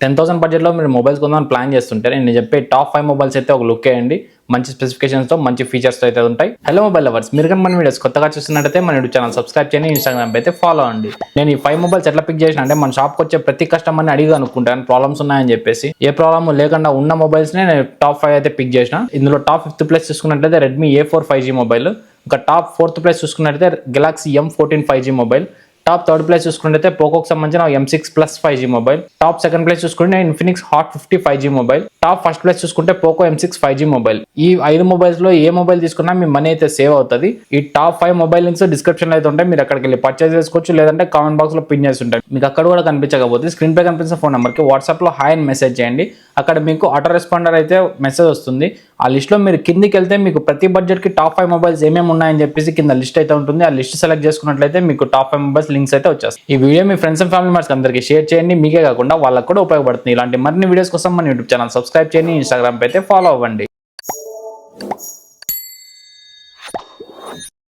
10,000 బడ్జెట్లో మీరు మొబైల్స్ కొందామని ప్లాన్ చేస్తుంటే నేను చెప్పే టాప్ 5 మొబైల్స్ అయితే ఒక లుక్ వేయండి. మంచి స్పెసిఫికేషన్స్తో మంచి ఫీచర్స్తో అయితే ఉంటాయి. హలో మొబైల్ లవర్స్, మీరు కానీ మన వీడియోస్ కొత్తగా చూస్తున్నట్టయితే మన యూట్యూబ్ ఛానల్ సబ్స్క్రైబ్ చేయండి, ఇన్స్టాగ్రామ్ అయితే ఫాలో అండి. నేను ఈ 5 మొబైల్స్ ఎట్లా పిక్ చేసిన అంటే మన షాప్కి వచ్చే ప్రతి కస్టమర్ని అడిగి అనుకుంటాను ప్రాబ్లమ్స్ ఉన్నాయని చెప్పేసి. ఏ ప్రాబ్లమ్ లేకుండా ఉన్న మొబైల్స్ని నేను టాప్ 5 అయితే పిక్ చేసిన. ఇందులో టాప్ 5th ప్లేస్ చూసుకున్నట్లయితే రెడ్మీ A4 5G మొబైల్. ఇంకా టాప్ 4th ప్లేస్ చూసుకున్నట్లయితే Galaxy M14 5G mobile. Top 3rd place చూసుకుంటే పోకోకి సంబంధించిన M6 Plus 5G mobile. Top 2nd place చూసుకుంటే Infinix hot 50 5G mobile. Top 1st place చూసుకుంటే Poco M6 5G mobile. ఈ 5 mobiles లో ఏ mobile తీసుకున్నా మీ మనీ అయితే సేవ్ అవుతుంది. ఈ టాప్ 5 మొబైల్ లింక్స్ డిస్క్రిప్షన్ లో అయితే ఉంటాయి, మీరు అక్కడికి వెళ్ళి పర్చేస్ చేసుకోవచ్చు, లేదంటే కామెంట్ బాక్స్ లో పిన్ చేసి ఉంటాయి. మీకు అక్కడ కూడా కనిపించకపోతే స్క్రీన్ పై కనిపించిన ఫోన్ నెంబర్ కి వాట్సాప్ లో హాయ్ అని మెసేజ్ చేయండి. అక్కడ మీకు ఆటో రెస్పాండర్ అయితే మెసేజ్ వస్తుంది. ఆ లిస్ట్ లో మీరు కిందికి వెళ్తే మీకు ప్రతి బడ్జెట్ కి టాప్ 5 మొబైల్స్ ఏమేమి ఉన్నాయని చెప్పేసి కింద లిస్ట్ అయితే ఉంటుంది. ఆ లిస్ట్ సెలెక్ట్ చేసుకున్నట్లయితే మీకు టాప్ 5 మొబైల్స్ లింక్స్ అయితే వచ్చేస్తాయి. ఈ video me friends and family members అందరికీ షేర్ చేయండి, మీకే కాకుండా వాళ్ళకి కూడా ఉపయోగపడుతుంది. ఇలాంటి మరిన్ని వీడియోస్ కోసం మన యూట్యూబ్ ఛానల్ సబ్స్క్రైబ్ చేయండి, ఇన్స్టాగ్రామ్ అయితే ఫాలో అవ్వండి.